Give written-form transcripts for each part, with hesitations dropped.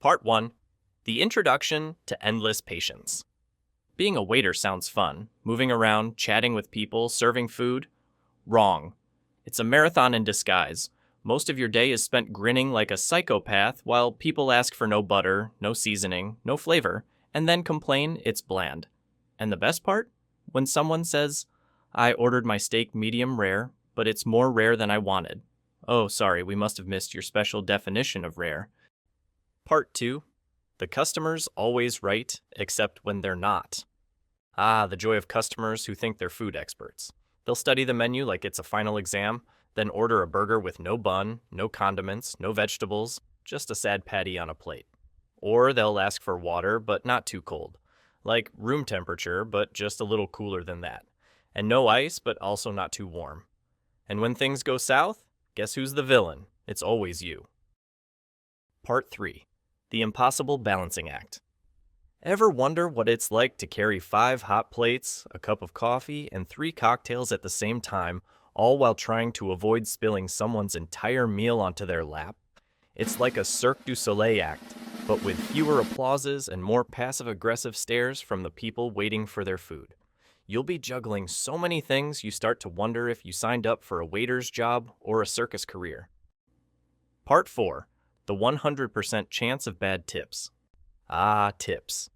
Part 1. The Introduction to Endless Patience. Being a waiter sounds fun. Moving around, chatting with people, serving food. Wrong. It's a marathon in disguise. Most of your day is spent grinning like a psychopath while people ask for no butter, no seasoning, no flavor, and then complain it's bland. And the best part? When someone says, "I ordered my steak medium rare, but it's more rare than I wanted." Oh, sorry, we must have missed your special definition of rare. Part 2. The customer's always right, except when they're not. Ah, the joy of customers who think they're food experts. They'll study the menu like it's a final exam, then order a burger with no bun, no condiments, no vegetables, just a sad patty on a plate. Or they'll ask for water, but not too cold. Like room temperature, but just a little cooler than that. And no ice, but also not too warm. And when things go south, guess who's the villain? It's always you. Part 3. The Impossible Balancing Act. Ever wonder what it's like to carry 5 hot plates, a cup of coffee, and 3 cocktails at the same time, all while trying to avoid spilling someone's entire meal onto their lap? It's like a Cirque du Soleil act, but with fewer applauses and more passive-aggressive stares from the people waiting for their food. You'll be juggling so many things you start to wonder if you signed up for a waiter's job or a circus career. Part 4. The 100% chance of bad tips. Ah, tips.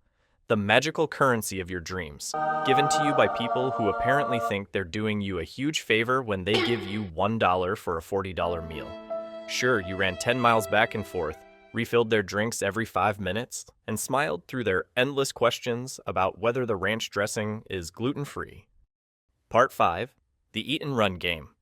The magical currency of your dreams, given to you by people who apparently think they're doing you a huge favor when they give you $1 for a $40 meal. Sure, you ran 10 miles back and forth, refilled their drinks every 5 minutes, and smiled through their endless questions about whether the ranch dressing is gluten-free. Part 5. The Eat and Run Game.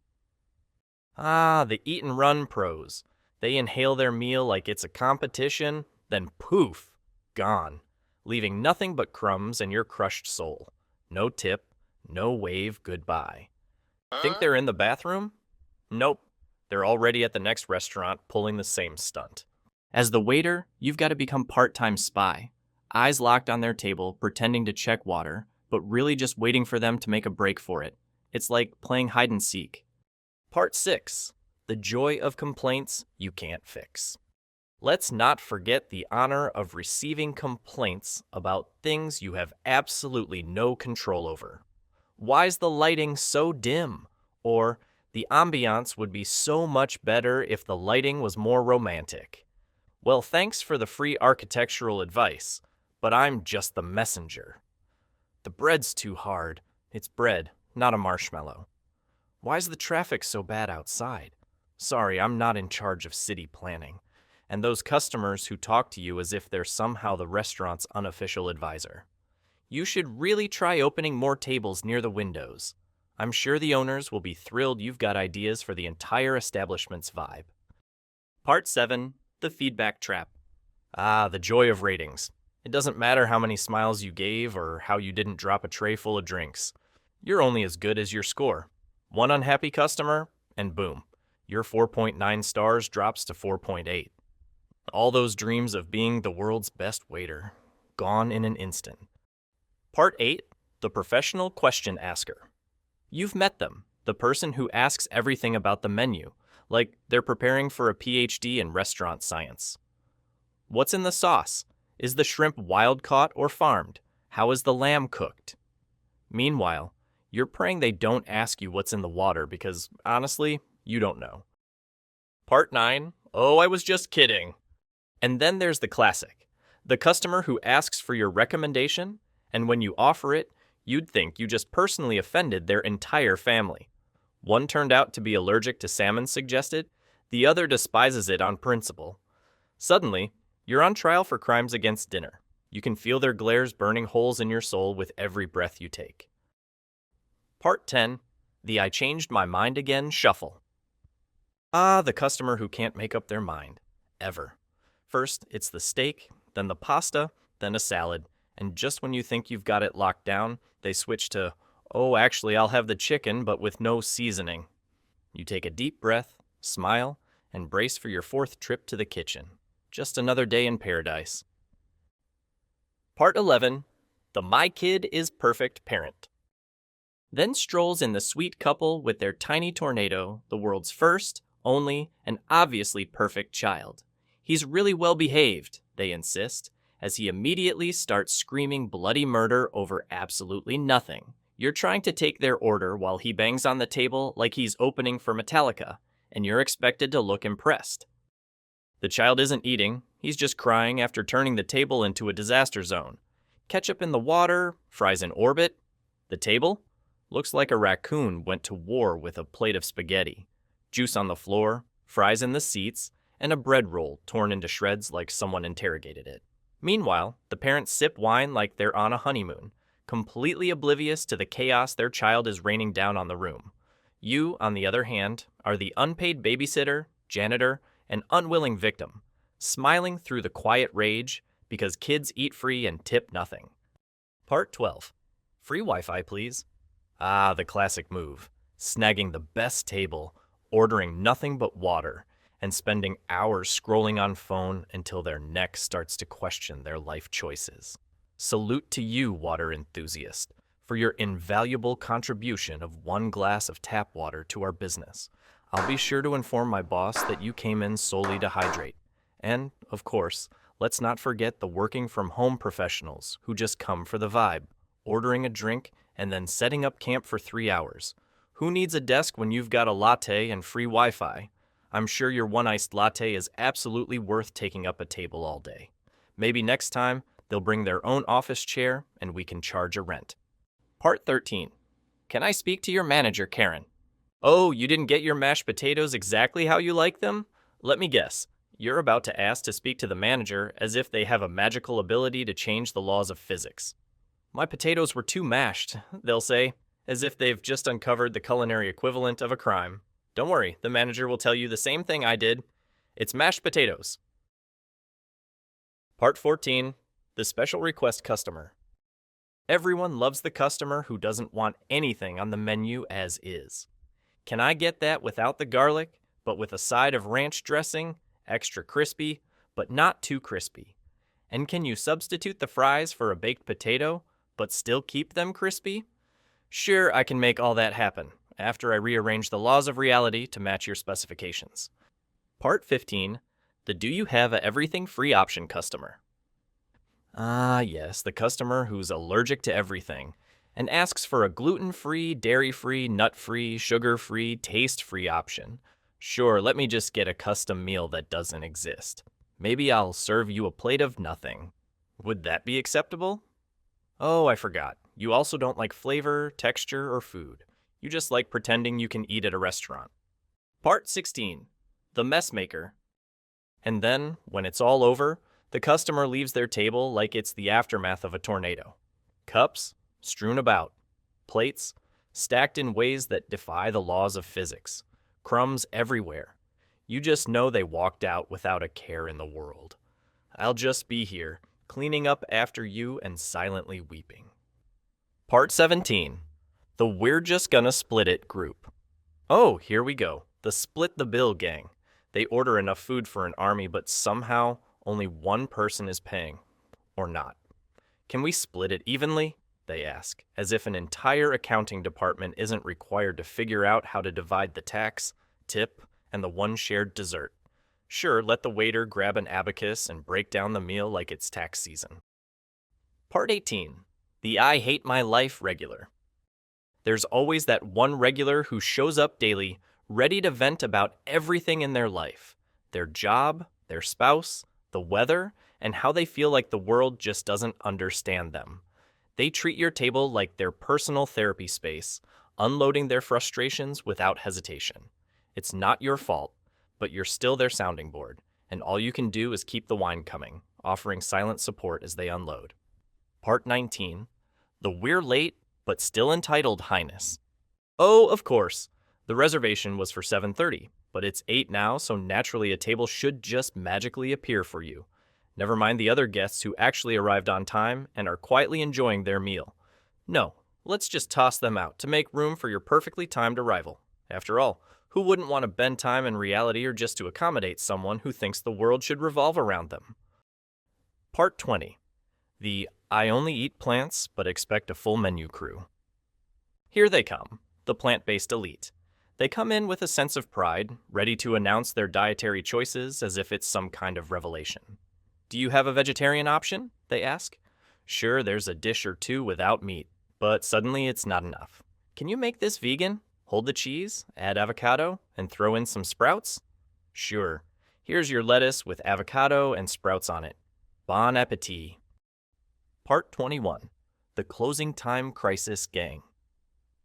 Ah, the Eat and Run pros. They inhale their meal like it's a competition, then poof, gone, leaving nothing but crumbs and your crushed soul. No tip, no wave goodbye. Think they're in the bathroom? Nope, they're already at the next restaurant pulling the same stunt. As the waiter, you've got to become part-time spy, eyes locked on their table, pretending to check water, but really just waiting for them to make a break for it. It's like playing hide and seek. Part 6. The joy of complaints you can't fix. Let's not forget the honor of receiving complaints about things you have absolutely no control over. Why's the lighting so dim? Or, the ambiance would be so much better if the lighting was more romantic. Well, thanks for the free architectural advice, but I'm just the messenger. The bread's too hard. It's bread, not a marshmallow. Why's the traffic so bad outside? Sorry, I'm not in charge of city planning. And those customers who talk to you as if they're somehow the restaurant's unofficial advisor. You should really try opening more tables near the windows. I'm sure the owners will be thrilled you've got ideas for the entire establishment's vibe. Part 7. The Feedback Trap. Ah, the joy of ratings. It doesn't matter how many smiles you gave or how you didn't drop a tray full of drinks. You're only as good as your score. One unhappy customer, and boom, your 4.9 stars drops to 4.8. All those dreams of being the world's best waiter, gone in an instant. Part 8. The Professional Question Asker. You've met them, the person who asks everything about the menu, like they're preparing for a PhD in restaurant science. What's in the sauce? Is the shrimp wild-caught or farmed? How is the lamb cooked? Meanwhile, you're praying they don't ask you what's in the water because, honestly, you don't know. Part 9. Oh, I was just kidding. And then there's the classic. The customer who asks for your recommendation, and when you offer it, you'd think you just personally offended their entire family. One turned out to be allergic to salmon suggested, the other despises it on principle. Suddenly, you're on trial for crimes against dinner. You can feel their glares burning holes in your soul with every breath you take. Part 10. The I changed my mind again shuffle. Ah, the customer who can't make up their mind. Ever. First, it's the steak, then the pasta, then a salad, and just when you think you've got it locked down, they switch to, "Oh, actually, I'll have the chicken, but with no seasoning." You take a deep breath, smile, and brace for your 4th trip to the kitchen. Just another day in paradise. Part 11. The My Kid is Perfect Parent. Then strolls in the sweet couple with their tiny tornado, the world's first, only, and obviously perfect child. He's really well behaved, they insist, as he immediately starts screaming bloody murder over absolutely nothing. You're trying to take their order while he bangs on the table like he's opening for Metallica, and you're expected to look impressed. The child isn't eating, he's just crying after turning the table into a disaster zone. Ketchup in the water, fries in orbit. The table? Looks like a raccoon went to war with a plate of spaghetti. Juice on the floor, fries in the seats, and a bread roll torn into shreds like someone interrogated it. Meanwhile, the parents sip wine like they're on a honeymoon, completely oblivious to the chaos their child is raining down on the room. You, on the other hand, are the unpaid babysitter, janitor, and unwilling victim, smiling through the quiet rage because kids eat free and tip nothing. Part 12. Free Wi-Fi, please. Ah, the classic move. Snagging the best table, ordering nothing but water, and spending hours scrolling on phone until their neck starts to question their life choices. Salute to you, water enthusiast, for your invaluable contribution of 1 glass of tap water to our business. I'll be sure to inform my boss that you came in solely to hydrate. And, of course, let's not forget the working from home professionals who just come for the vibe, ordering a drink and then setting up camp for 3 hours. Who needs a desk when you've got a latte and free Wi-Fi? I'm sure your 1 iced latte is absolutely worth taking up a table all day. Maybe next time, they'll bring their own office chair and we can charge a rent. Part 13. Can I speak to your manager, Karen? Oh, you didn't get your mashed potatoes exactly how you like them? Let me guess. You're about to ask to speak to the manager as if they have a magical ability to change the laws of physics. My potatoes were too mashed, they'll say, as if they've just uncovered the culinary equivalent of a crime. Don't worry, the manager will tell you the same thing I did. It's mashed potatoes. Part 14. The Special Request Customer. Everyone loves the customer who doesn't want anything on the menu as is. Can I get that without the garlic, but with a side of ranch dressing, extra crispy, but not too crispy? And can you substitute the fries for a baked potato, but still keep them crispy? Sure, I can make all that happen, after I rearrange the laws of reality to match your specifications. Part 15. The Do You Have a Everything Free Option Customer. Ah, yes, the customer who's allergic to everything and asks for a gluten-free, dairy-free, nut-free, sugar-free, taste-free option. Sure, let me just get a custom meal that doesn't exist. Maybe I'll serve you a plate of nothing. Would that be acceptable? Oh, I forgot. You also don't like flavor, texture, or food. You just like pretending you can eat at a restaurant. Part 16. The Mess Maker. And then, when it's all over, the customer leaves their table like it's the aftermath of a tornado. Cups strewn about, plates stacked in ways that defy the laws of physics, crumbs everywhere. You just know they walked out without a care in the world. I'll just be here, cleaning up after you and silently weeping. Part 17. The We're Just Gonna Split It group. Oh, here we go. The Split the Bill gang. They order enough food for an army, but somehow only one person is paying. Or not. Can we split it evenly? They ask, as if an entire accounting department isn't required to figure out how to divide the tax, tip, and the one shared dessert. Sure, let the waiter grab an abacus and break down the meal like it's tax season. Part 18. The I Hate My Life regular. There's always that one regular who shows up daily, ready to vent about everything in their life. Their job, their spouse, the weather, and how they feel like the world just doesn't understand them. They treat your table like their personal therapy space, unloading their frustrations without hesitation. It's not your fault, but you're still their sounding board, and all you can do is keep the wine coming, offering silent support as they unload. Part 19. The We're Late, but Still Entitled Highness. Oh, of course. The reservation was for 7:30, but it's 8 now, so naturally a table should just magically appear for you. Never mind the other guests who actually arrived on time and are quietly enjoying their meal. No, let's just toss them out to make room for your perfectly timed arrival. After all, who wouldn't want to bend time and reality or just to accommodate someone who thinks the world should revolve around them? Part 20. The I only eat plants but expect a full menu crew. Here they come, the plant-based elite. They come in with a sense of pride, ready to announce their dietary choices as if it's some kind of revelation. Do you have a vegetarian option? They ask. Sure, there's a dish or two without meat, but suddenly it's not enough. Can you make this vegan? Hold the cheese, add avocado, and throw in some sprouts? Sure. Here's your lettuce with avocado and sprouts on it. Bon appetit. Part 21. The Closing Time Crisis Gang.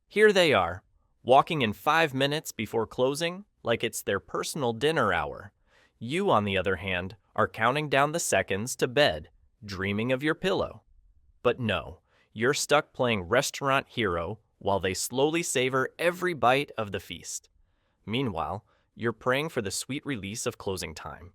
Here they are, walking in 5 minutes before closing like it's their personal dinner hour. You, on the other hand, are counting down the seconds to bed, dreaming of your pillow. But no, you're stuck playing restaurant hero while they slowly savor every bite of the feast. Meanwhile, you're praying for the sweet release of closing time.